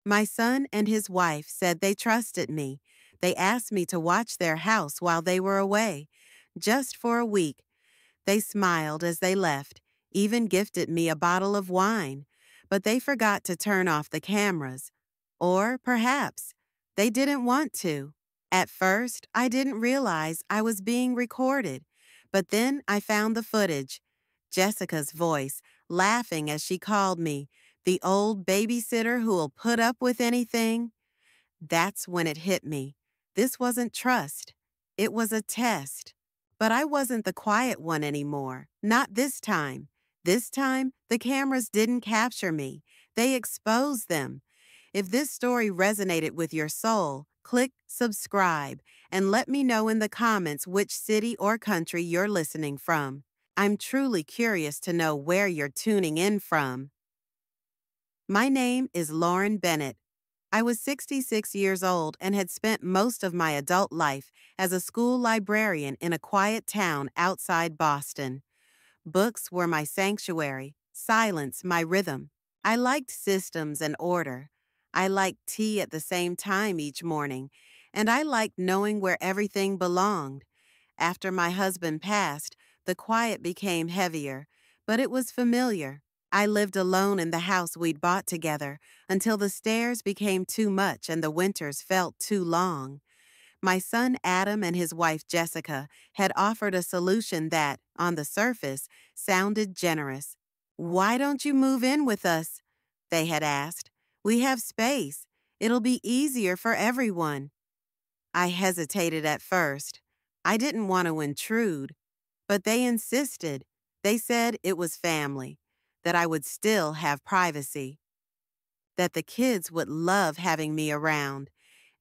My son and his wife said they trusted me. They asked me to watch their house while they were away, just for a week. They smiled as they left, even gifted me a bottle of wine, but they forgot to turn off the cameras. Or perhaps they didn't want to. At first, I didn't realize I was being recorded, but then I found the footage. Jessica's voice, laughing as she called me, the old babysitter who'll put up with anything. That's when it hit me. This wasn't trust. It was a test. But I wasn't the quiet one anymore. Not this time. This time, the cameras didn't capture me. They exposed them. If this story resonated with your soul, click subscribe and let me know in the comments which city or country you're listening from. I'm truly curious to know where you're tuning in from. My name is Lauren Bennett. I was 66 years old and had spent most of my adult life as a school librarian in a quiet town outside Boston. Books were my sanctuary, silence my rhythm. I liked systems and order. I liked tea at the same time each morning, and I liked knowing where everything belonged. After my husband passed, the quiet became heavier, but it was familiar. I lived alone in the house we'd bought together until the stairs became too much and the winters felt too long. My son Adam and his wife Jessica had offered a solution that, on the surface, sounded generous. "Why don't you move in with us?" they had asked. "We have space. It'll be easier for everyone." I hesitated at first. I didn't want to intrude, but they insisted. They said it was family, that I would still have privacy, that the kids would love having me around.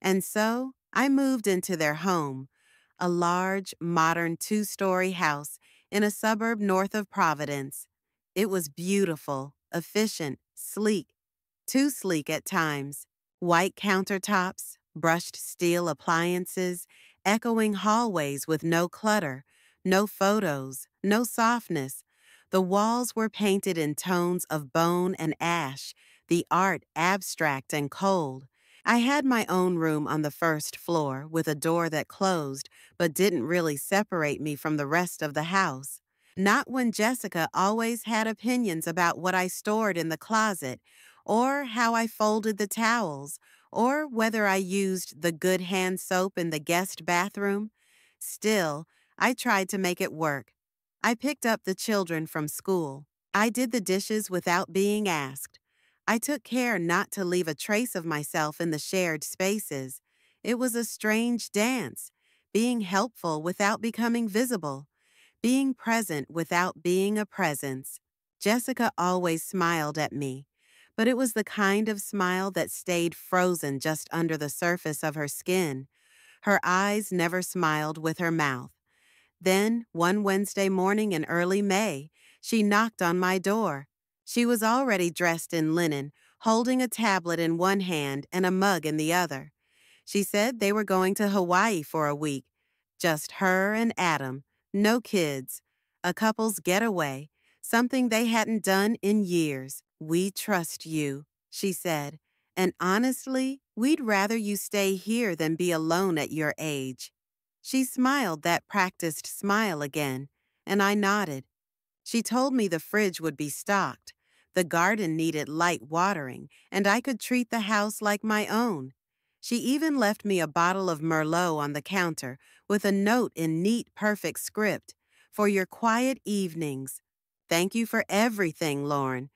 And so I moved into their home, a large, modern two-story house in a suburb north of Providence. It was beautiful, efficient, sleek, too sleek at times. White countertops, brushed steel appliances, echoing hallways with no clutter, no photos, no softness. The walls were painted in tones of bone and ash, the art abstract and cold. I had my own room on the first floor with a door that closed but didn't really separate me from the rest of the house. Not when Jessica always had opinions about what I stored in the closet, or how I folded the towels, or whether I used the good hand soap in the guest bathroom. Still, I tried to make it work. I picked up the children from school. I did the dishes without being asked. I took care not to leave a trace of myself in the shared spaces. It was a strange dance, being helpful without becoming visible, being present without being a presence. Jessica always smiled at me, but it was the kind of smile that stayed frozen just under the surface of her skin. Her eyes never smiled with her mouth. Then, one Wednesday morning in early May, she knocked on my door. She was already dressed in linen, holding a tablet in one hand and a mug in the other. She said they were going to Hawaii for a week. Just her and Adam, no kids. A couple's getaway, something they hadn't done in years. "We trust you," she said, "and honestly, we'd rather you stay here than be alone at your age." She smiled that practiced smile again, and I nodded. She told me the fridge would be stocked. The garden needed light watering, and I could treat the house like my own. She even left me a bottle of Merlot on the counter with a note in neat, perfect script. "For your quiet evenings. Thank you for everything, Lauren."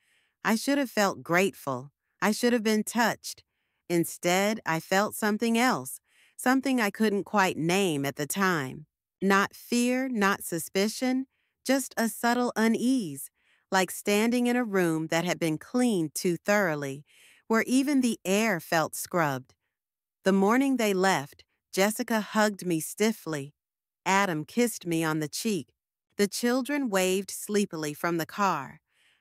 I should have felt grateful. I should have been touched. Instead, I felt something else, something I couldn't quite name at the time. Not fear, not suspicion, just a subtle unease, like standing in a room that had been cleaned too thoroughly, where even the air felt scrubbed. The morning they left, Jessica hugged me stiffly. Adam kissed me on the cheek. The children waved sleepily from the car.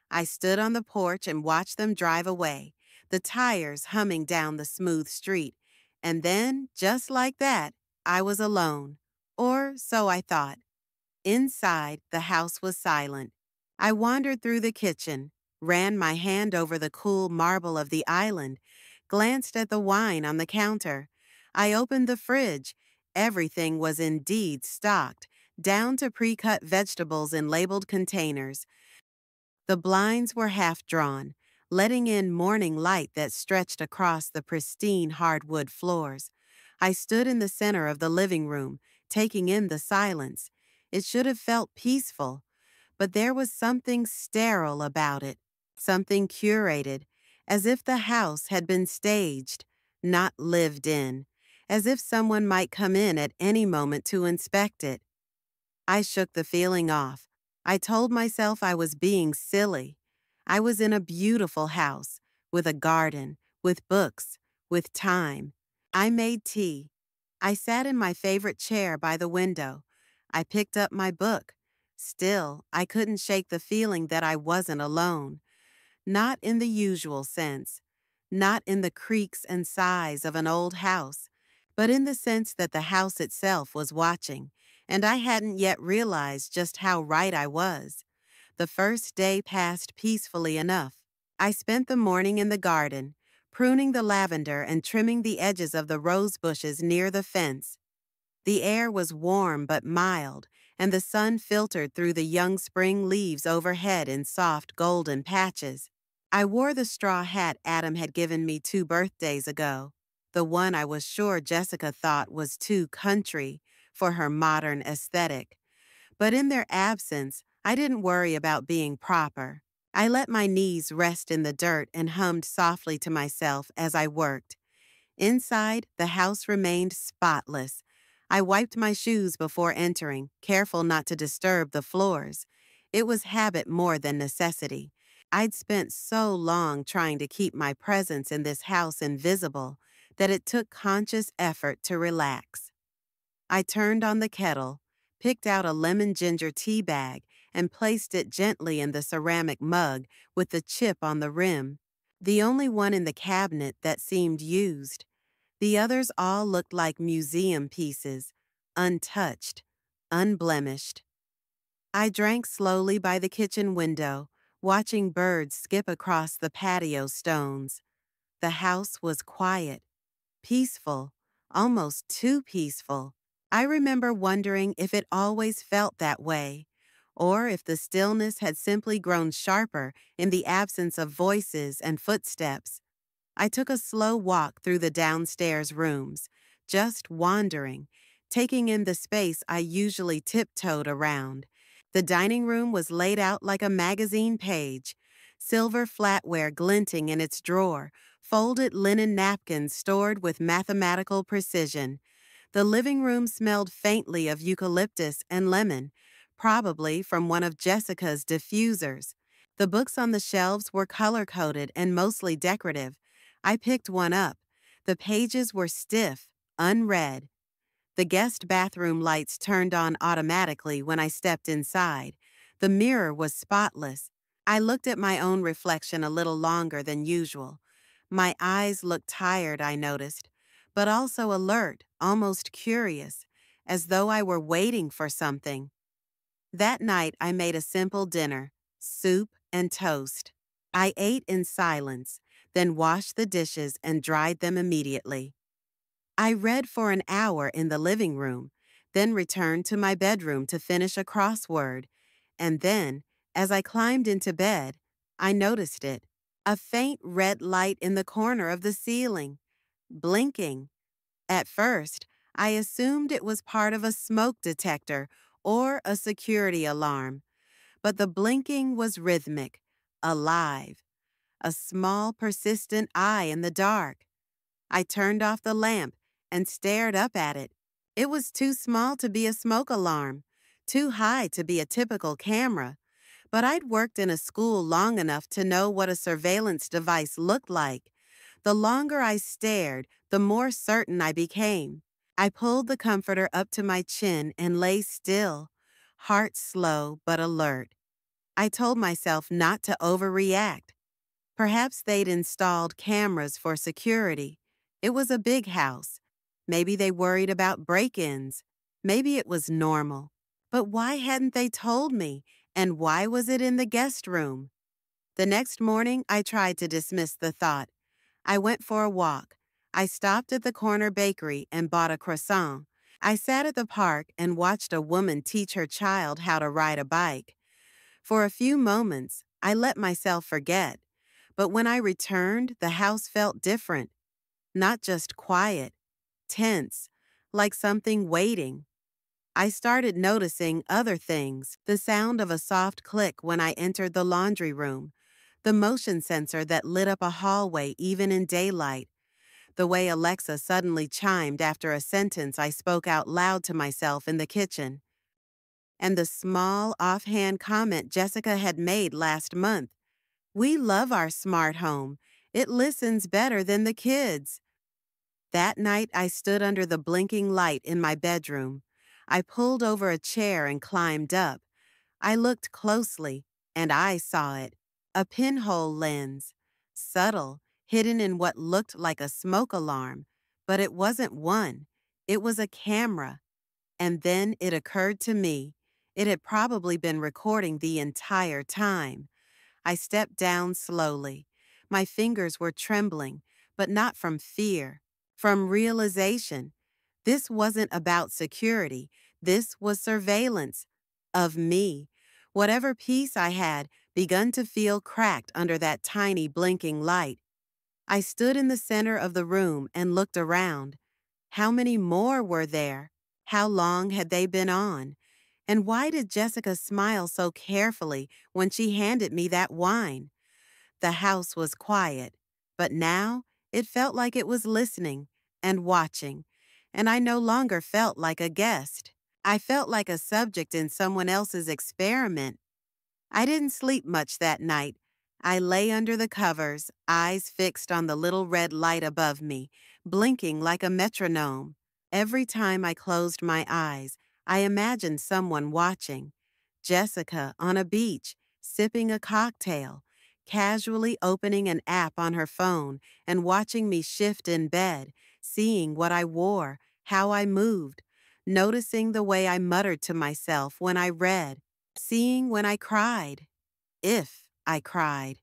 I stood on the porch and watched them drive away, the tires humming down the smooth street. And then, just like that, I was alone. Or so I thought. Inside, the house was silent. I wandered through the kitchen, ran my hand over the cool marble of the island, glanced at the wine on the counter. I opened the fridge. Everything was indeed stocked, down to pre-cut vegetables in labeled containers. The blinds were half drawn, letting in morning light that stretched across the pristine hardwood floors. I stood in the center of the living room, taking in the silence. It should have felt peaceful, but there was something sterile about it, something curated, as if the house had been staged, not lived in, as if someone might come in at any moment to inspect it. I shook the feeling off. I told myself I was being silly. I was in a beautiful house, with a garden, with books, with time. I made tea. I sat in my favorite chair by the window. I picked up my book. Still, I couldn't shake the feeling that I wasn't alone. Not in the usual sense, not in the creaks and sighs of an old house, but in the sense that the house itself was watching, and I hadn't yet realized just how right I was. The first day passed peacefully enough. I spent the morning in the garden, pruning the lavender and trimming the edges of the rose bushes near the fence. The air was warm but mild, and the sun filtered through the young spring leaves overhead in soft golden patches. I wore the straw hat Adam had given me 2 birthdays ago, the one I was sure Jessica thought was too country for her modern aesthetic. But in their absence, I didn't worry about being proper. I let my knees rest in the dirt and hummed softly to myself as I worked. Inside, the house remained spotless. I wiped my shoes before entering, careful not to disturb the floors. It was habit more than necessity. I'd spent so long trying to keep my presence in this house invisible that it took conscious effort to relax. I turned on the kettle, picked out a lemon ginger tea bag, and placed it gently in the ceramic mug with the chip on the rim, the only one in the cabinet that seemed used. The others all looked like museum pieces, untouched, unblemished. I drank slowly by the kitchen window, watching birds skip across the patio stones. The house was quiet, peaceful, almost too peaceful. I remember wondering if it always felt that way, or if the stillness had simply grown sharper in the absence of voices and footsteps. I took a slow walk through the downstairs rooms, just wandering, taking in the space I usually tiptoed around. The dining room was laid out like a magazine page, silver flatware glinting in its drawer, folded linen napkins stored with mathematical precision. The living room smelled faintly of eucalyptus and lemon, probably from one of Jessica's diffusers. The books on the shelves were color-coded and mostly decorative. I picked one up. The pages were stiff, unread. The guest bathroom lights turned on automatically when I stepped inside. The mirror was spotless. I looked at my own reflection a little longer than usual. My eyes looked tired, I noticed, but also alert, almost curious, as though I were waiting for something. That night, I made a simple dinner, soup and toast. I ate in silence, then washed the dishes and dried them immediately. I read for an hour in the living room, then returned to my bedroom to finish a crossword. And then, as I climbed into bed, I noticed it. A faint red light in the corner of the ceiling, blinking. At first, I assumed it was part of a smoke detector or a security alarm. But the blinking was rhythmic, alive, a small, persistent eye in the dark. I turned off the lamp and stared up at it. It was too small to be a smoke alarm, too high to be a typical camera. But I'd worked in a school long enough to know what a surveillance device looked like. The longer I stared, the more certain I became. I pulled the comforter up to my chin and lay still, heart slow but alert. I told myself not to overreact. Perhaps they'd installed cameras for security. It was a big house. Maybe they worried about break-ins. Maybe it was normal. But why hadn't they told me? And why was it in the guest room? The next morning, I tried to dismiss the thought. I went for a walk. I stopped at the corner bakery and bought a croissant. I sat at the park and watched a woman teach her child how to ride a bike. For a few moments, I let myself forget. But when I returned, the house felt different. Not just quiet, tense, like something waiting. I started noticing other things, the sound of a soft click when I entered the laundry room, the motion sensor that lit up a hallway even in daylight, the way Alexa suddenly chimed after a sentence I spoke out loud to myself in the kitchen, and the small, offhand comment Jessica had made last month. "We love our smart home. It listens better than the kids." That night, I stood under the blinking light in my bedroom. I pulled over a chair and climbed up. I looked closely, and I saw it. A pinhole lens. Subtle, hidden in what looked like a smoke alarm. But it wasn't one. It was a camera. And then it occurred to me. It had probably been recording the entire time. I stepped down slowly. My fingers were trembling, but not from fear, from realization. This wasn't about security. This was surveillance of me. Whatever peace I had begun to feel cracked under that tiny blinking light. I stood in the center of the room and looked around. How many more were there? How long had they been on? And why did Jessica smile so carefully when she handed me that wine? The house was quiet, but now it felt like it was listening and watching, and I no longer felt like a guest. I felt like a subject in someone else's experiment. I didn't sleep much that night. I lay under the covers, eyes fixed on the little red light above me, blinking like a metronome. Every time I closed my eyes, I imagined someone watching. Jessica on a beach, sipping a cocktail, casually opening an app on her phone and watching me shift in bed, seeing what I wore, how I moved, noticing the way I muttered to myself when I read, seeing when I cried, if I cried.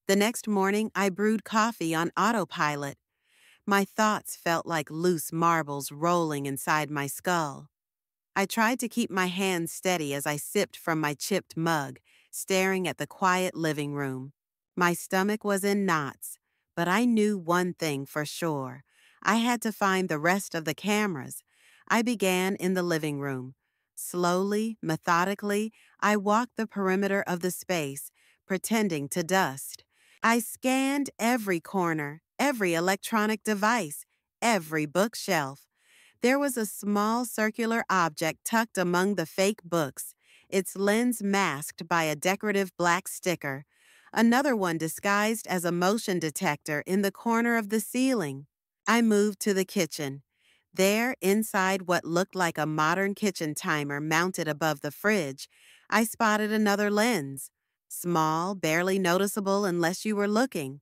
The next morning, I brewed coffee on autopilot. My thoughts felt like loose marbles rolling inside my skull. I tried to keep my hands steady as I sipped from my chipped mug, staring at the quiet living room. My stomach was in knots, but I knew one thing for sure. I had to find the rest of the cameras. I began in the living room. Slowly, methodically, I walked the perimeter of the space, pretending to dust. I scanned every corner, every electronic device, every bookshelf. There was a small circular object tucked among the fake books, its lens masked by a decorative black sticker. Another one disguised as a motion detector in the corner of the ceiling. I moved to the kitchen. There, inside what looked like a modern kitchen timer mounted above the fridge, I spotted another lens. Small, barely noticeable unless you were looking.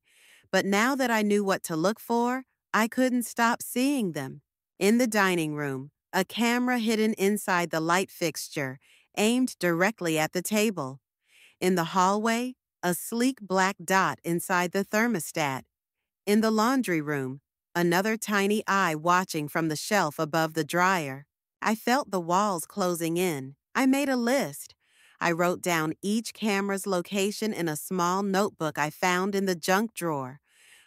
But now that I knew what to look for, I couldn't stop seeing them. In the dining room, a camera hidden inside the light fixture, aimed directly at the table. In the hallway, a sleek black dot inside the thermostat. In the laundry room, another tiny eye watching from the shelf above the dryer. I felt the walls closing in. I made a list. I wrote down each camera's location in a small notebook I found in the junk drawer.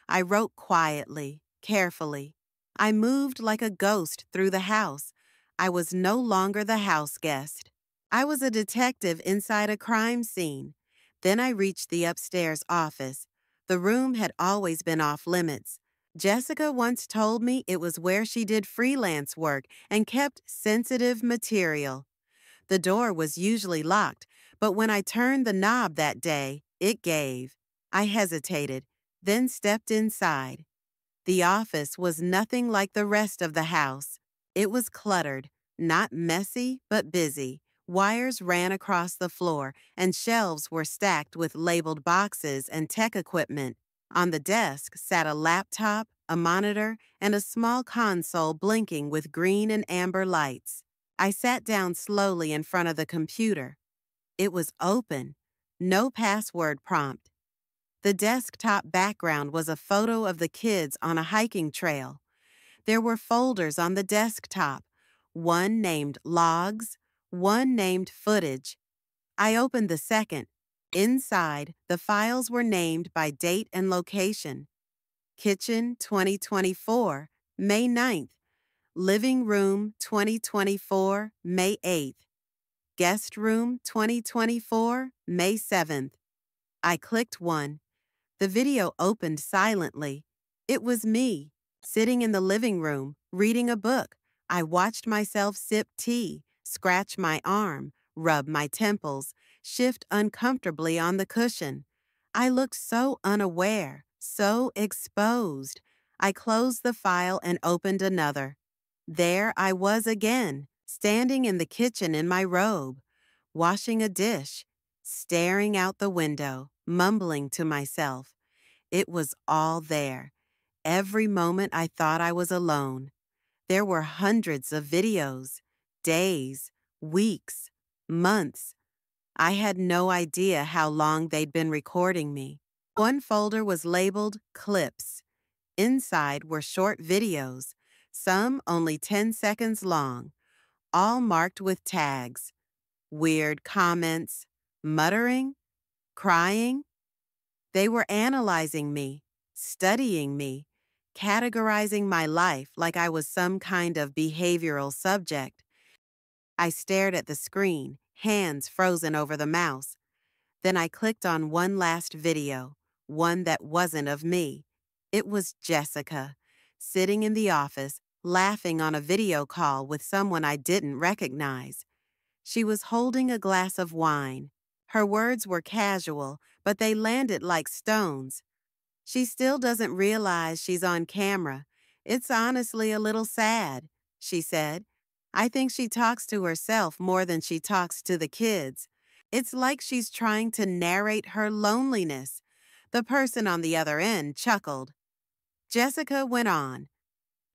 I wrote quietly, carefully. I moved like a ghost through the house. I was no longer the house guest. I was a detective inside a crime scene. Then I reached the upstairs office. The room had always been off limits. Jessica once told me it was where she did freelance work and kept sensitive material. The door was usually locked, but when I turned the knob that day, it gave. I hesitated, then stepped inside. The office was nothing like the rest of the house. It was cluttered, not messy, but busy. Wires ran across the floor, and shelves were stacked with labeled boxes and tech equipment. On the desk sat a laptop, a monitor, and a small console blinking with green and amber lights. I sat down slowly in front of the computer. It was open. No password prompt. The desktop background was a photo of the kids on a hiking trail. There were folders on the desktop, one named Logs, one named Footage. I opened the second. Inside, the files were named by date and location. Kitchen 2024, May 9th. Living Room 2024, May 8th. Guest Room 2024, May 7th. I clicked one. The video opened silently. It was me, sitting in the living room, reading a book. I watched myself sip tea, scratch my arm, rub my temples, shift uncomfortably on the cushion. I looked so unaware, so exposed. I closed the file and opened another. There I was again, standing in the kitchen in my robe, washing a dish, staring out the window, mumbling to myself. It was all there. Every moment I thought I was alone. There were hundreds of videos, days, weeks, months. I had no idea how long they'd been recording me. One folder was labeled Clips. Inside were short videos, some only 10 seconds long, all marked with tags. Weird comments, muttering, crying. They were analyzing me, studying me, categorizing my life like I was some kind of behavioral subject. I stared at the screen, hands frozen over the mouse. Then I clicked on one last video, one that wasn't of me. It was Jessica, sitting in the office, laughing on a video call with someone I didn't recognize. She was holding a glass of wine. Her words were casual, but they landed like stones. She still doesn't realize she's on camera. It's honestly a little sad, she said. I think she talks to herself more than she talks to the kids. It's like she's trying to narrate her loneliness. The person on the other end chuckled. Jessica went on.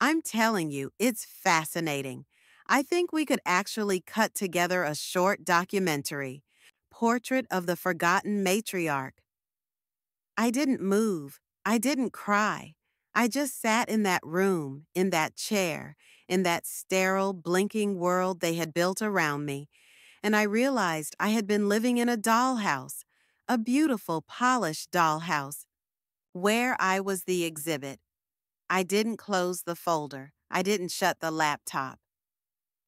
I'm telling you, it's fascinating. I think we could actually cut together a short documentary. Portrait of the Forgotten Matriarch. I didn't move. I didn't cry. I just sat in that room, in that chair, in that sterile, blinking world they had built around me, and I realized I had been living in a dollhouse, a beautiful, polished dollhouse, where I was the exhibit. I didn't close the folder. I didn't shut the laptop.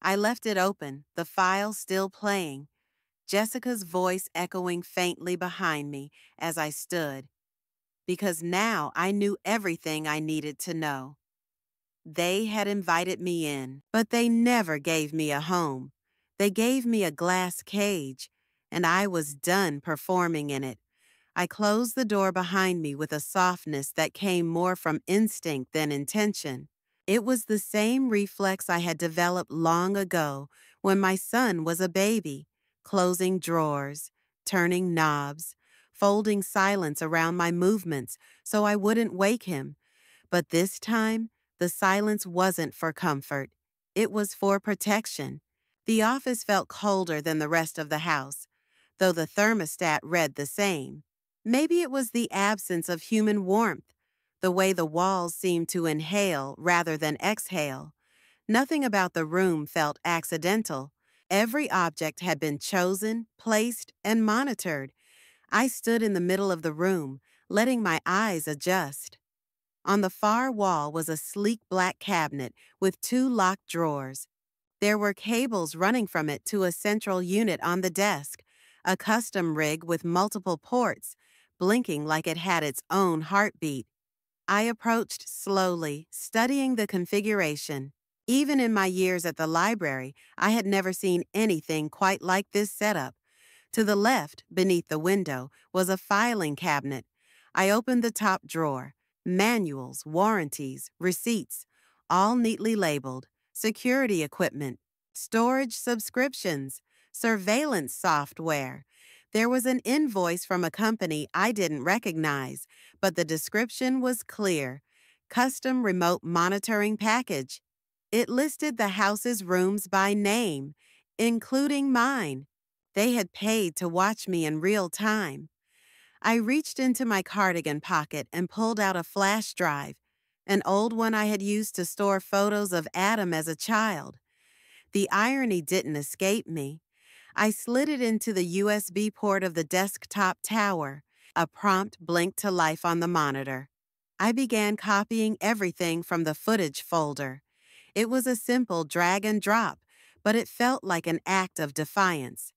I left it open, the file still playing, Jessica's voice echoing faintly behind me as I stood. Because now I knew everything I needed to know. They had invited me in, but they never gave me a home. They gave me a glass cage, and I was done performing in it. I closed the door behind me with a softness that came more from instinct than intention. It was the same reflex I had developed long ago when my son was a baby, closing drawers, turning knobs, folding silence around my movements so I wouldn't wake him. But this time, the silence wasn't for comfort. It was for protection. The office felt colder than the rest of the house, though the thermostat read the same. Maybe it was the absence of human warmth, the way the walls seemed to inhale rather than exhale. Nothing about the room felt accidental. Every object had been chosen, placed, and monitored. I stood in the middle of the room, letting my eyes adjust. On the far wall was a sleek black cabinet with 2 locked drawers. There were cables running from it to a central unit on the desk, a custom rig with multiple ports, blinking like it had its own heartbeat. I approached slowly, studying the configuration. Even in my years at the library, I had never seen anything quite like this setup. To the left, beneath the window, was a filing cabinet. I opened the top drawer. Manuals, warranties, receipts, all neatly labeled. Security equipment, storage subscriptions, surveillance software. There was an invoice from a company I didn't recognize, but the description was clear. Custom remote monitoring package. It listed the house's rooms by name, including mine. They had paid to watch me in real time. I reached into my cardigan pocket and pulled out a flash drive, an old one I had used to store photos of Adam as a child. The irony didn't escape me. I slid it into the USB port of the desktop tower. A prompt blinked to life on the monitor. I began copying everything from the footage folder. It was a simple drag and drop, but it felt like an act of defiance.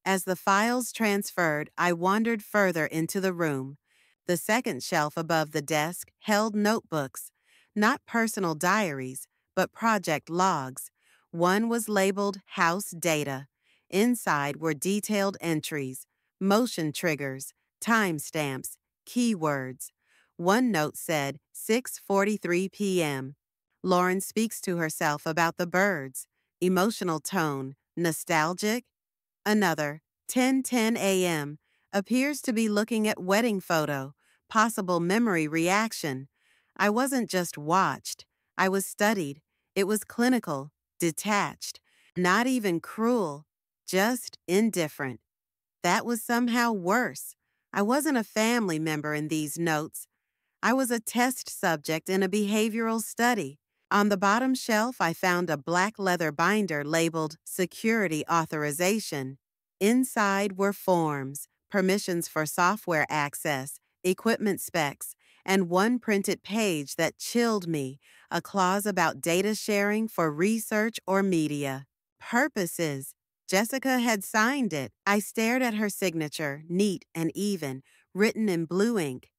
As the files transferred, I wandered further into the room. The second shelf above the desk held notebooks, not personal diaries, but project logs. One was labeled House Data. Inside were detailed entries, motion triggers, timestamps, keywords. One note said 6:43 p.m. Lauren speaks to herself about the birds. Emotional tone, nostalgic. Another, 10:10 a.m., appears to be looking at wedding photo, possible memory reaction. I wasn't just watched, I was studied. It was clinical, detached, not even cruel, just indifferent. That was somehow worse. I wasn't a family member in these notes. I was a test subject in a behavioral study. On the bottom shelf, I found a black leather binder labeled Security Authorization. Inside were forms, permissions for software access, equipment specs, and one printed page that chilled me, a clause about data sharing for research or media. Purposes. Jessica had signed it. I stared at her signature, neat and even, written in blue ink.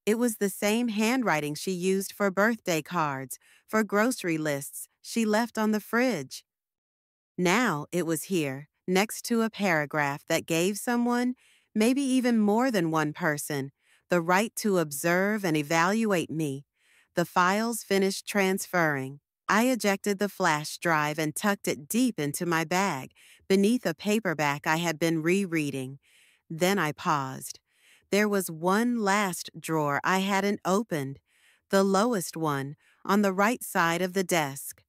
It was the same handwriting she used for birthday cards, for grocery lists she left on the fridge. Now it was here, next to a paragraph that gave someone, maybe even more than one person, the right to observe and evaluate me. The files finished transferring. I ejected the flash drive and tucked it deep into my bag, beneath a paperback I had been rereading. Then I paused. There was one last drawer I hadn't opened, the lowest one, on the right side of the desk.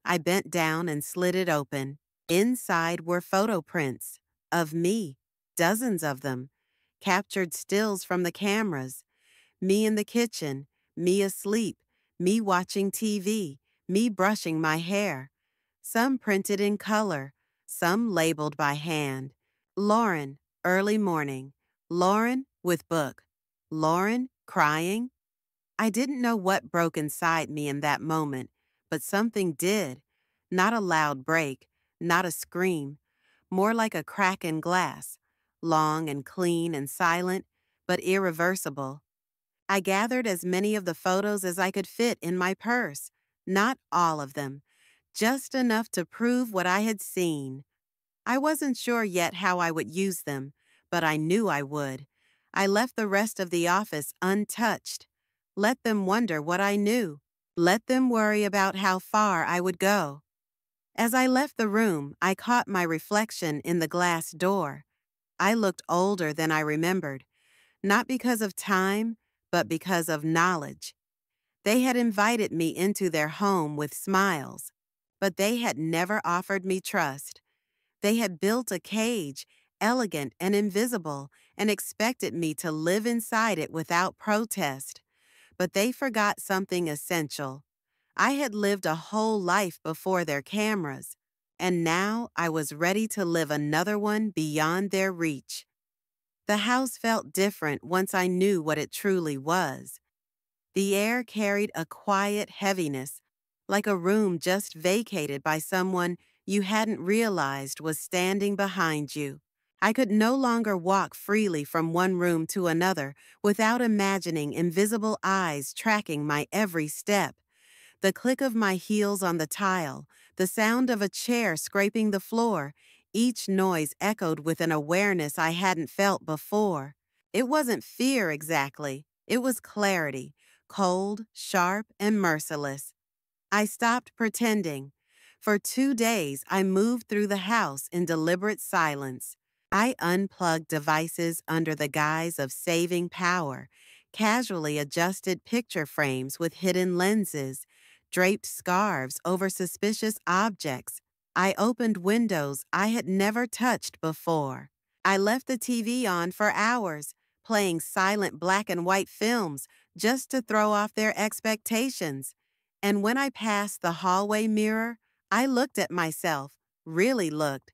I bent down and slid it open. Inside were photo prints of me, dozens of them, captured stills from the cameras. Me in the kitchen, me asleep, me watching TV, me brushing my hair. Some printed in color, some labeled by hand. Lauren, early morning. Lauren, with book. Lauren, crying. I didn't know what broke inside me in that moment, but something did. Not a loud break, not a scream, more like a crack in glass, long and clean and silent, but irreversible. I gathered as many of the photos as I could fit in my purse, not all of them, just enough to prove what I had seen. I wasn't sure yet how I would use them, but I knew I would. I left the rest of the office untouched. Let them wonder what I knew. Let them worry about how far I would go. As I left the room, I caught my reflection in the glass door. I looked older than I remembered, not because of time, but because of knowledge. They had invited me into their home with smiles, but they had never offered me trust. They had built a cage, elegant and invisible, and expected me to live inside it without protest. But they forgot something essential. I had lived a whole life before their cameras, and now I was ready to live another one beyond their reach. The house felt different once I knew what it truly was. The air carried a quiet heaviness, like a room just vacated by someone you hadn't realized was standing behind you. I could no longer walk freely from one room to another without imagining invisible eyes tracking my every step. The click of my heels on the tile, the sound of a chair scraping the floor, each noise echoed with an awareness I hadn't felt before. It wasn't fear exactly, it was clarity, cold, sharp, and merciless. I stopped pretending. For 2 days, I moved through the house in deliberate silence. I unplugged devices under the guise of saving power, casually adjusted picture frames with hidden lenses, draped scarves over suspicious objects. I opened windows I had never touched before. I left the TV on for hours, playing silent black and white films just to throw off their expectations. And when I passed the hallway mirror, I looked at myself, really looked.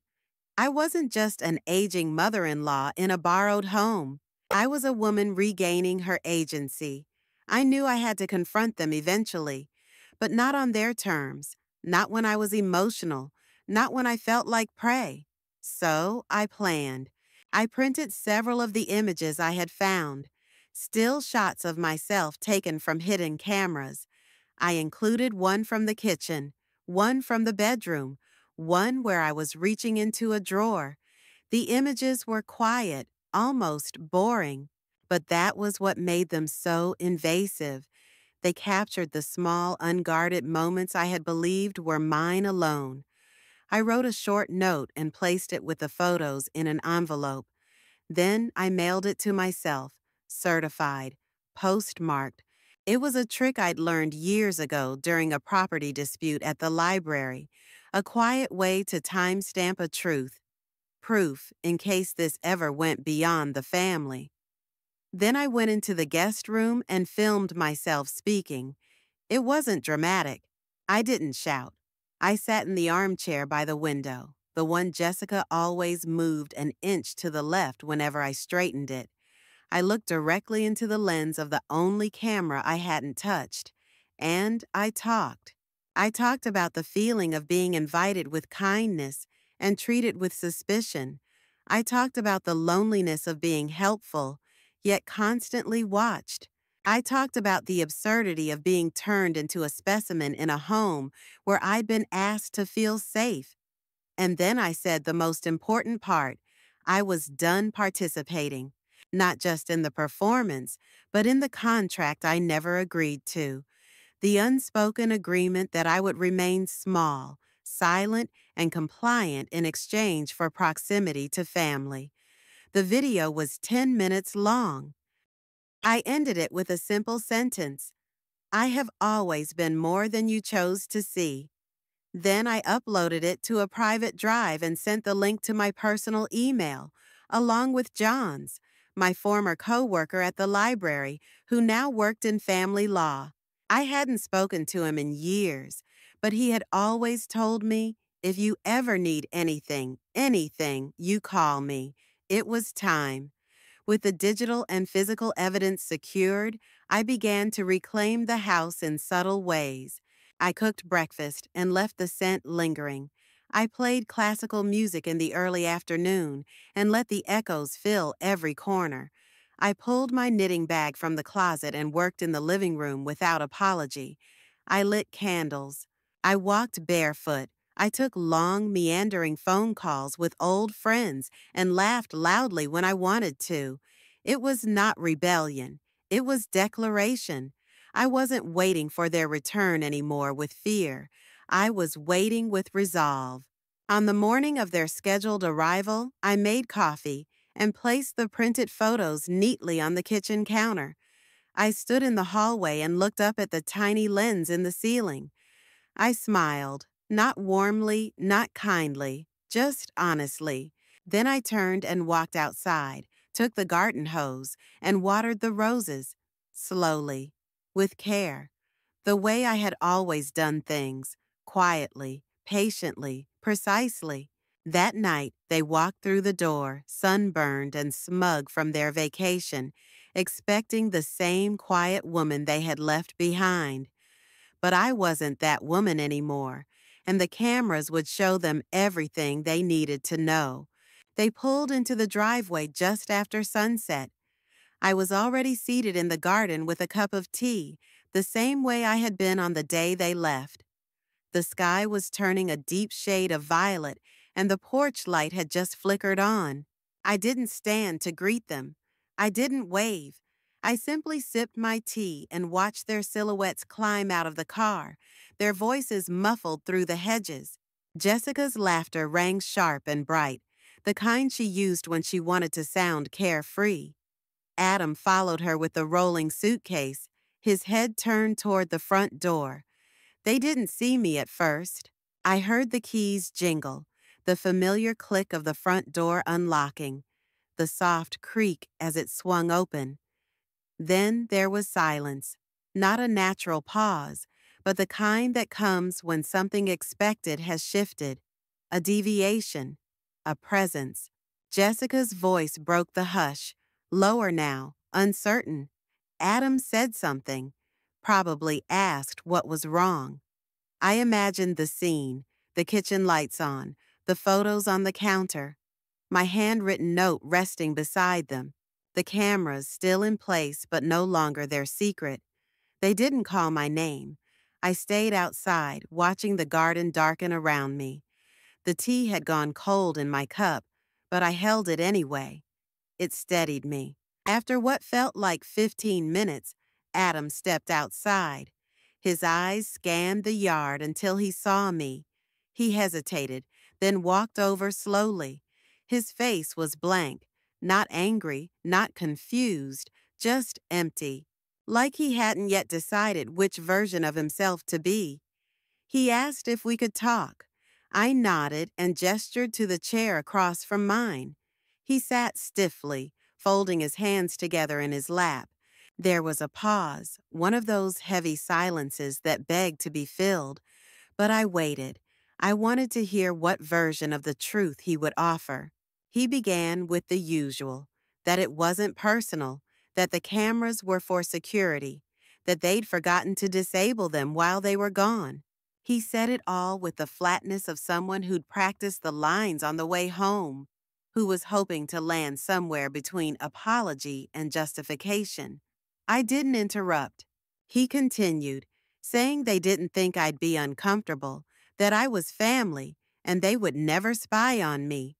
I wasn't just an aging mother in law in a borrowed home. I was a woman regaining her agency. I knew I had to confront them eventually, but not on their terms, not when I was emotional, not when I felt like prey. So I planned. I printed several of the images I had found, still shots of myself taken from hidden cameras. I included one from the kitchen, one from the bedroom, one where I was reaching into a drawer. The images were quiet, almost boring, but that was what made them so invasive. They captured the small, unguarded moments I had believed were mine alone. I wrote a short note and placed it with the photos in an envelope. Then I mailed it to myself, certified, postmarked. It was a trick I'd learned years ago during a property dispute at the library, a quiet way to timestamp a truth, proof in case this ever went beyond the family. Then I went into the guest room and filmed myself speaking. It wasn't dramatic. I didn't shout. I sat in the armchair by the window, the one Jessica always moved an inch to the left whenever I straightened it. I looked directly into the lens of the only camera I hadn't touched. And I talked. I talked about the feeling of being invited with kindness and treated with suspicion. I talked about the loneliness of being helpful, yet constantly watched. I talked about the absurdity of being turned into a specimen in a home where I'd been asked to feel safe. And then I said the most important part. I was done participating, not just in the performance, but in the contract I never agreed to. The unspoken agreement that I would remain small, silent, and compliant in exchange for proximity to family. The video was 10 minutes long. I ended it with a simple sentence. I have always been more than you chose to see. Then I uploaded it to a private drive and sent the link to my personal email, along with John's, my former coworker at the library, who now worked in family law. I hadn't spoken to him in years, but he had always told me, if you ever need anything, you call me. It was time. With the digital and physical evidence secured, I began to reclaim the house in subtle ways. I cooked breakfast and left the scent lingering. I played classical music in the early afternoon and let the echoes fill every corner. I pulled my knitting bag from the closet and worked in the living room without apology. I lit candles. I walked barefoot. I took long, meandering phone calls with old friends and laughed loudly when I wanted to. It was not rebellion. It was declaration. I wasn't waiting for their return anymore with fear. I was waiting with resolve. On the morning of their scheduled arrival, I made coffee and placed the printed photos neatly on the kitchen counter. I stood in the hallway and looked up at the tiny lens in the ceiling. I smiled, not warmly, not kindly, just honestly. Then I turned and walked outside, took the garden hose, and watered the roses, slowly, with care, the way I had always done things, quietly, patiently, precisely. That night, they walked through the door, sunburned and smug from their vacation, expecting the same quiet woman they had left behind. But I wasn't that woman anymore, and the cameras would show them everything they needed to know. They pulled into the driveway just after sunset. I was already seated in the garden with a cup of tea, the same way I had been on the day they left. The sky was turning a deep shade of violet, and the porch light had just flickered on. I didn't stand to greet them. I didn't wave. I simply sipped my tea and watched their silhouettes climb out of the car, their voices muffled through the hedges. Jessica's laughter rang sharp and bright, the kind she used when she wanted to sound carefree. Adam followed her with the rolling suitcase, his head turned toward the front door. They didn't see me at first. I heard the keys jingle, the familiar click of the front door unlocking. the soft creak as it swung open. Then there was silence, not a natural pause, but the kind that comes when something expected has shifted, a deviation, a presence. Jessica's voice broke the hush, lower now, uncertain. Adam said something, probably asked what was wrong. I imagined the scene, the kitchen lights on, the photos on the counter, my handwritten note resting beside them, the cameras still in place but no longer their secret. They didn't call my name. I stayed outside, watching the garden darken around me. The tea had gone cold in my cup, but I held it anyway. It steadied me. After what felt like 15 minutes, Adam stepped outside. His eyes scanned the yard until he saw me. He hesitated, then walked over slowly. His face was blank, not angry, not confused, just empty, like he hadn't yet decided which version of himself to be. He asked if we could talk. I nodded and gestured to the chair across from mine. He sat stiffly, folding his hands together in his lap. There was a pause, one of those heavy silences that begged to be filled, but I waited. I wanted to hear what version of the truth he would offer. He began with the usual, that it wasn't personal, that the cameras were for security, that they'd forgotten to disable them while they were gone. He said it all with the flatness of someone who'd practiced the lines on the way home, who was hoping to land somewhere between apology and justification. I didn't interrupt. He continued, saying they didn't think I'd be uncomfortable, that I was family, and they would never spy on me.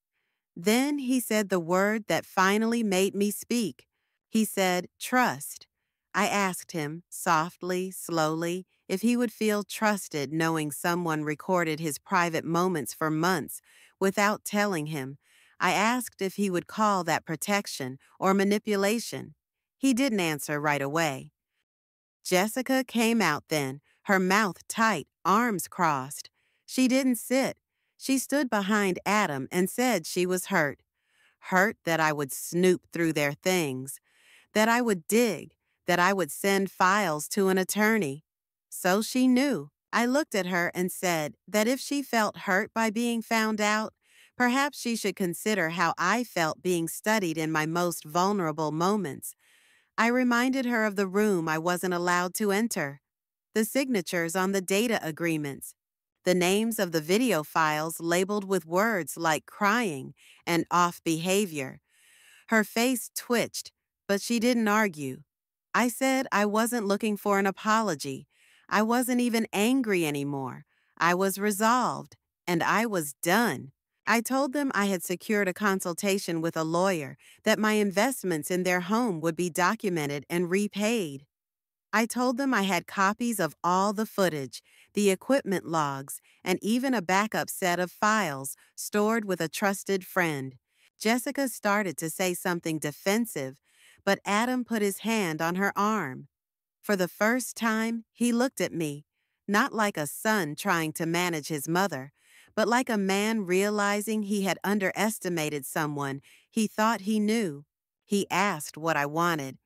Then he said the word that finally made me speak. He said, trust. I asked him, softly, slowly, if he would feel trusted knowing someone recorded his private moments for months without telling him. I asked if he would call that protection or manipulation. He didn't answer right away. Jessica came out then, her mouth tight, arms crossed. She didn't sit. She stood behind Adam and said she was hurt. Hurt that I would snoop through their things, that I would dig, that I would send files to an attorney. So she knew. I looked at her and said that if she felt hurt by being found out, perhaps she should consider how I felt being studied in my most vulnerable moments. I reminded her of the room I wasn't allowed to enter, the signatures on the data agreements, the names of the video files labeled with words like crying and off behavior. Her face twitched, but she didn't argue. I said I wasn't looking for an apology. I wasn't even angry anymore. I was resolved, and I was done. I told them I had secured a consultation with a lawyer, that my investments in their home would be documented and repaid. I told them I had copies of all the footage, the equipment logs, and even a backup set of files stored with a trusted friend. Jessica started to say something defensive, but Adam put his hand on her arm. For the first time, he looked at me, not like a son trying to manage his mother, but like a man realizing he had underestimated someone he thought he knew. He asked what I wanted.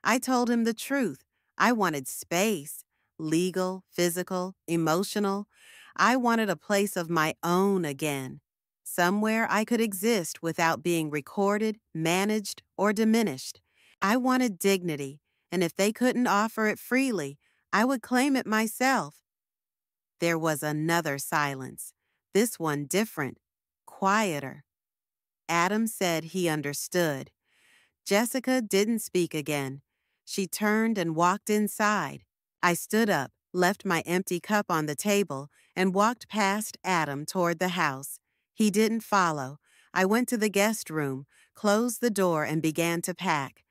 I told him the truth. I wanted space, legal, physical, emotional. I wanted a place of my own again, somewhere I could exist without being recorded, managed, or diminished. I wanted dignity, and if they couldn't offer it freely, I would claim it myself. There was another silence, this one different, quieter. Adam said he understood. Jessica didn't speak again. She turned and walked inside. I stood up, left my empty cup on the table, and walked past Adam toward the house. He didn't follow. I went to the guest room, closed the door, and began to pack.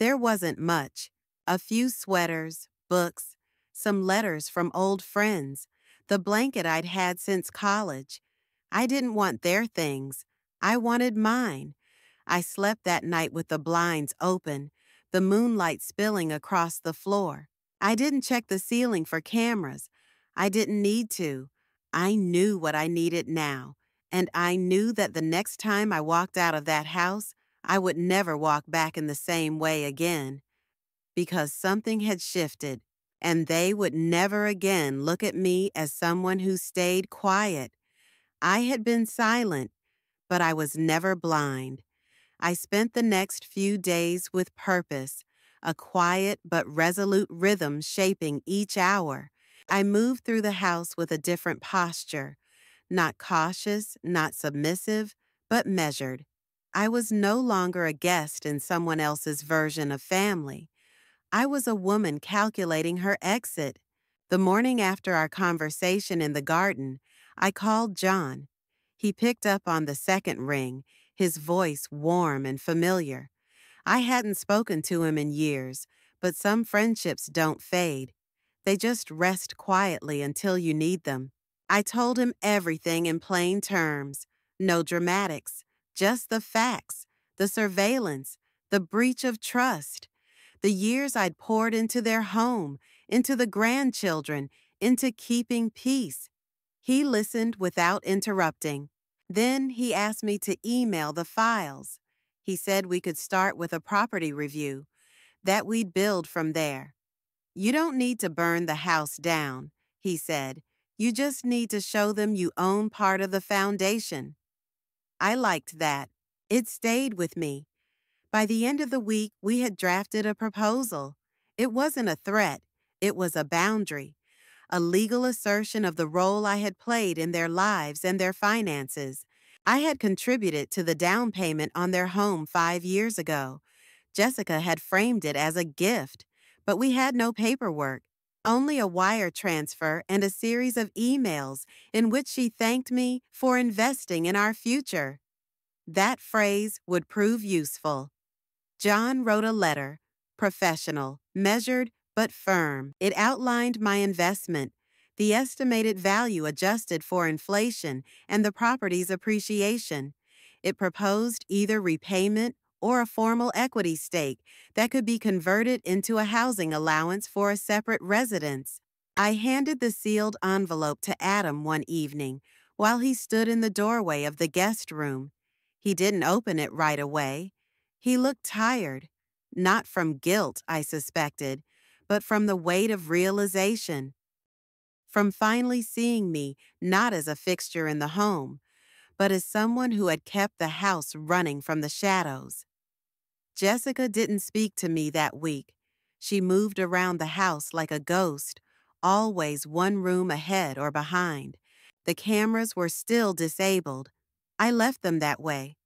There wasn't much. A few sweaters, books, some letters from old friends, the blanket I'd had since college. I didn't want their things. I wanted mine. I slept that night with the blinds open, the moonlight spilling across the floor. I didn't check the ceiling for cameras. I didn't need to. I knew what I needed now, and I knew that the next time I walked out of that house, I would never walk back in the same way again because something had shifted, and they would never again look at me as someone who stayed quiet. I had been silent, but I was never blind. I spent the next few days with purpose, a quiet but resolute rhythm shaping each hour. I moved through the house with a different posture, not cautious, not submissive, but measured. I was no longer a guest in someone else's version of family. I was a woman calculating her exit. The morning after our conversation in the garden, I called John. He picked up on the second ring, his voice warm and familiar. I hadn't spoken to him in years, but some friendships don't fade. They just rest quietly until you need them. I told him everything in plain terms. No dramatics, just the facts, the surveillance, the breach of trust. The years I'd poured into their home, into the grandchildren, into keeping peace. He listened without interrupting. Then he asked me to email the files. He said we could start with a property review, that we'd build from there. You don't need to burn the house down, he said. You just need to show them you own part of the foundation. I liked that. It stayed with me. By the end of the week, we had drafted a proposal. It wasn't a threat. It was a boundary, a legal assertion of the role I had played in their lives and their finances. I had contributed to the down payment on their home 5 years ago. Jessica had framed it as a gift, but we had no paperwork, only a wire transfer and a series of emails in which she thanked me for investing in our future. That phrase would prove useful. John wrote a letter, professional, measured, but firm. It outlined my investment, the estimated value adjusted for inflation, and the property's appreciation. It proposed either repayment or a formal equity stake that could be converted into a housing allowance for a separate residence. I handed the sealed envelope to Adam one evening while he stood in the doorway of the guest room. He didn't open it right away. He looked tired, not from guilt, I suspected, but from the weight of realization, from finally seeing me not as a fixture in the home, but as someone who had kept the house running from the shadows. Jessica didn't speak to me that week. She moved around the house like a ghost, always one room ahead or behind. The cameras were still disabled. I left them that way.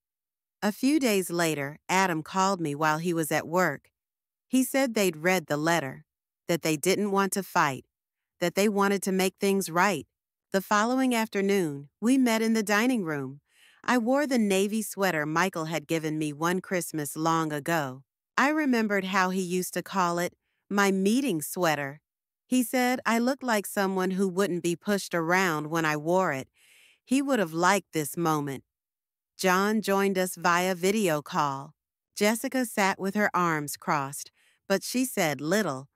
A few days later, Adam called me while he was at work. He said they'd read the letter, that they didn't want to fight, that they wanted to make things right. The following afternoon, we met in the dining room. I wore the navy sweater Michael had given me one Christmas long ago. I remembered how he used to call it my meeting sweater. He said I looked like someone who wouldn't be pushed around when I wore it. He would have liked this moment. John joined us via video call. Jessica sat with her arms crossed, but she said little.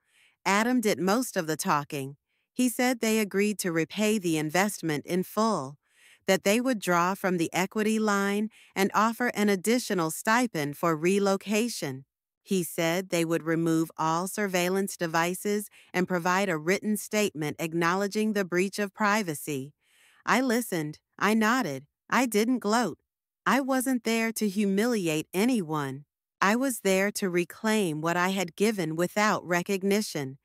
Adam did most of the talking. He said they agreed to repay the investment in full, that they would draw from the equity line and offer an additional stipend for relocation. He said they would remove all surveillance devices and provide a written statement acknowledging the breach of privacy. I listened. I nodded. I didn't gloat. I wasn't there to humiliate anyone. I was there to reclaim what I had given without recognition,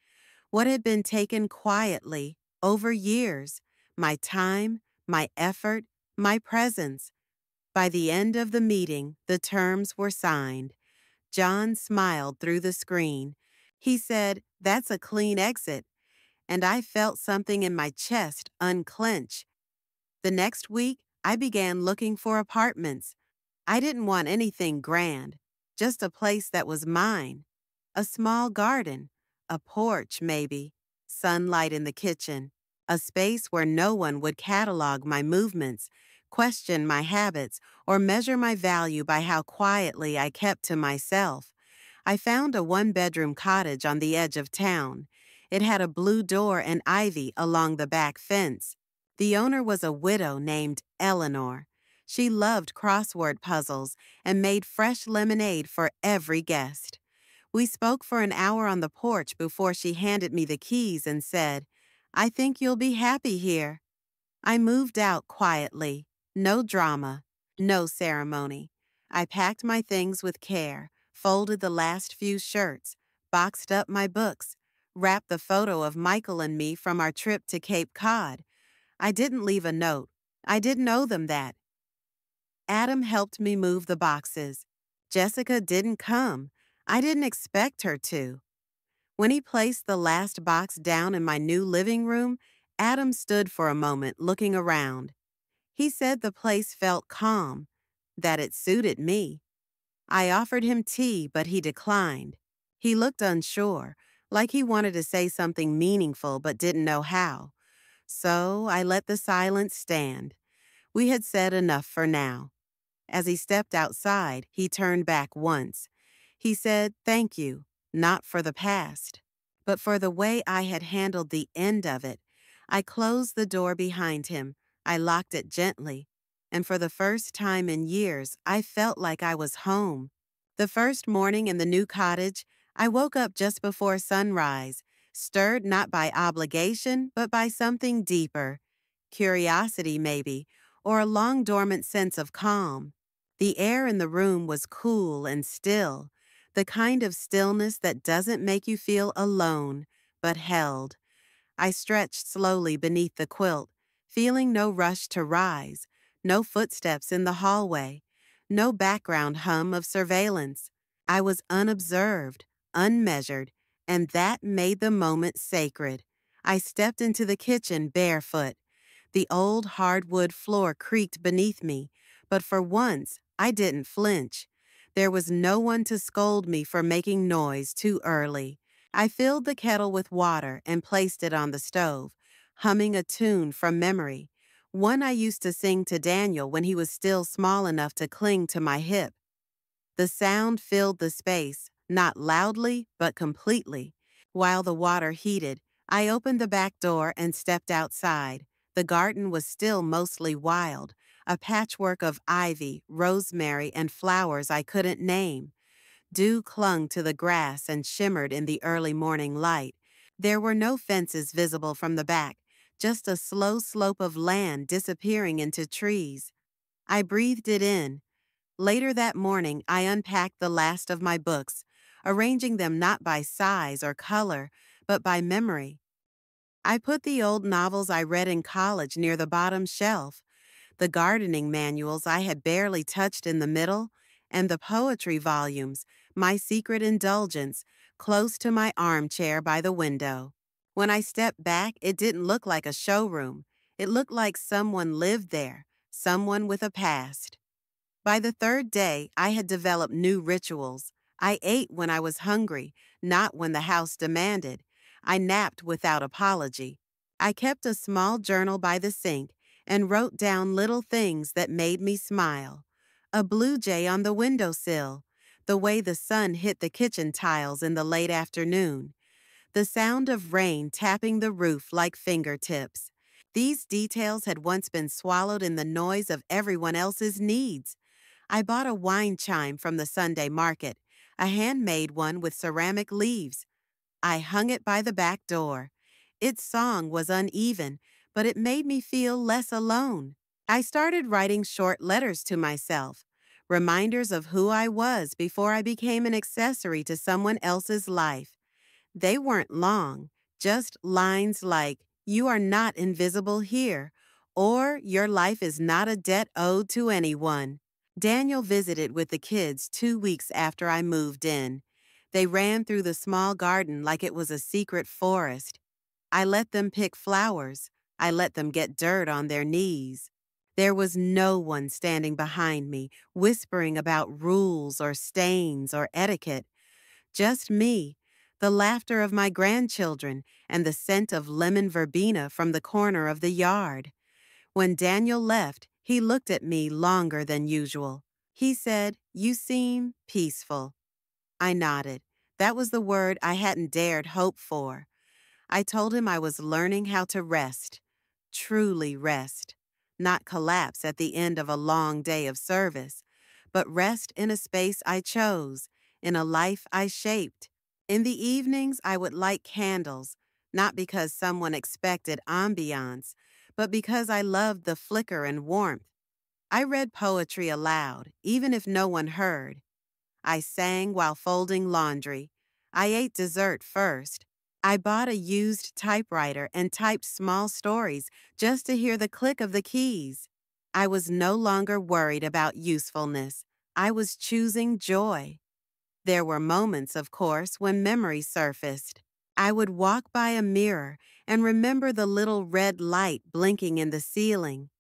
what had been taken quietly over years, my time, my effort, my presence. By the end of the meeting, the terms were signed. John smiled through the screen. He said, "That's a clean exit," and I felt something in my chest unclench. The next week, I began looking for apartments. I didn't want anything grand, just a place that was mine. A small garden, a porch maybe, sunlight in the kitchen, a space where no one would catalog my movements, question my habits, or measure my value by how quietly I kept to myself. I found a one-bedroom cottage on the edge of town. It had a blue door and ivy along the back fence. The owner was a widow named Eleanor. She loved crossword puzzles and made fresh lemonade for every guest. We spoke for an hour on the porch before she handed me the keys and said, "I think you'll be happy here." I moved out quietly. No drama, no ceremony. I packed my things with care, folded the last few shirts, boxed up my books, wrapped the photo of Michael and me from our trip to Cape Cod. I didn't leave a note. I didn't owe them that. Adam helped me move the boxes. Jessica didn't come. I didn't expect her to. When he placed the last box down in my new living room, Adam stood for a moment looking around. He said the place felt calm, that it suited me. I offered him tea, but he declined. He looked unsure, like he wanted to say something meaningful but didn't know how. So I let the silence stand. We had said enough for now. As he stepped outside, he turned back once. He said, "Thank you, not for the past, but for the way I had handled the end of it." I closed the door behind him. I locked it gently. And for the first time in years, I felt like I was home. The first morning in the new cottage, I woke up just before sunrise, stirred not by obligation, but by something deeper. Curiosity, maybe, or a long dormant sense of calm. The air in the room was cool and still, the kind of stillness that doesn't make you feel alone, but held. I stretched slowly beneath the quilt, feeling no rush to rise, no footsteps in the hallway, no background hum of surveillance. I was unobserved, unmeasured, and that made the moment sacred. I stepped into the kitchen barefoot. The old hardwood floor creaked beneath me, but for once, I didn't flinch. There was no one to scold me for making noise too early. I filled the kettle with water and placed it on the stove, humming a tune from memory, one I used to sing to Daniel when he was still small enough to cling to my hip. The sound filled the space, not loudly, but completely. While the water heated, I opened the back door and stepped outside. The garden was still mostly wild, a patchwork of ivy, rosemary, and flowers I couldn't name. Dew clung to the grass and shimmered in the early morning light. There were no fences visible from the back, just a slow slope of land disappearing into trees. I breathed it in. Later that morning, I unpacked the last of my books, arranging them not by size or color, but by memory. I put the old novels I read in college near the bottom shelf, the gardening manuals I had barely touched in the middle, and the poetry volumes, my secret indulgence, close to my armchair by the window. When I stepped back, it didn't look like a showroom. It looked like someone lived there, someone with a past. By the third day, I had developed new rituals. I ate when I was hungry, not when the house demanded. I napped without apology. I kept a small journal by the sink and wrote down little things that made me smile. A blue jay on the windowsill, the way the sun hit the kitchen tiles in the late afternoon, the sound of rain tapping the roof like fingertips. These details had once been swallowed in the noise of everyone else's needs. I bought a wine chime from the Sunday market, a handmade one with ceramic leaves. I hung it by the back door. Its song was uneven, but it made me feel less alone. I started writing short letters to myself, reminders of who I was before I became an accessory to someone else's life. They weren't long, just lines like, "You are not invisible here," or "Your life is not a debt owed to anyone." Daniel visited with the kids 2 weeks after I moved in. They ran through the small garden like it was a secret forest. I let them pick flowers. I let them get dirt on their knees. There was no one standing behind me, whispering about rules or stains or etiquette. Just me, the laughter of my grandchildren, and the scent of lemon verbena from the corner of the yard. When Daniel left, he looked at me longer than usual. He said, "You seem peaceful." I nodded. That was the word I hadn't dared hope for. I told him I was learning how to rest. Truly rest. not collapse at the end of a long day of service, but rest in a space I chose, in a life I shaped. In the evenings, I would light candles, not because someone expected ambiance, but because I loved the flicker and warmth. I read poetry aloud, even if no one heard. I sang while folding laundry. I ate dessert first. I bought a used typewriter and typed small stories just to hear the click of the keys. I was no longer worried about usefulness. I was choosing joy. There were moments, of course, when memories surfaced. I would walk by a mirror and remember the little red light blinking in the ceiling.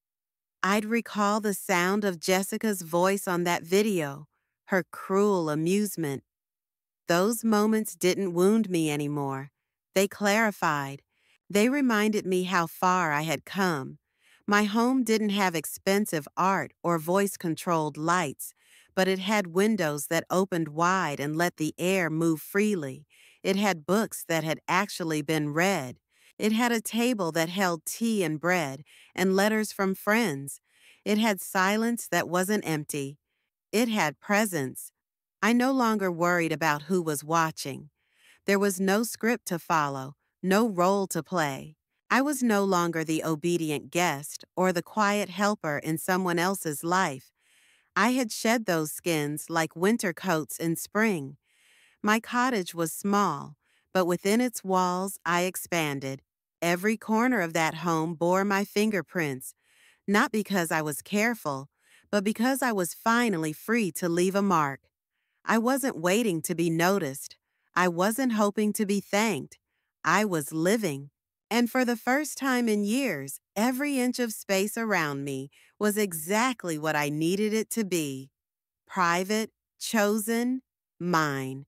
I'd recall the sound of Jessica's voice on that video, her cruel amusement. Those moments didn't wound me anymore. They clarified. They reminded me how far I had come. My home didn't have expensive art or voice-controlled lights, but it had windows that opened wide and let the air move freely. It had books that had actually been read. It had a table that held tea and bread and letters from friends. It had silence that wasn't empty. It had presence. I no longer worried about who was watching. There was no script to follow, no role to play. I was no longer the obedient guest or the quiet helper in someone else's life. I had shed those skins like winter coats in spring. My cottage was small, but within its walls I expanded. Every corner of that home bore my fingerprints, not because I was careful, but because I was finally free to leave a mark. I wasn't waiting to be noticed. I wasn't hoping to be thanked. I was living. And for the first time in years, every inch of space around me was exactly what I needed it to be: private, chosen, mine.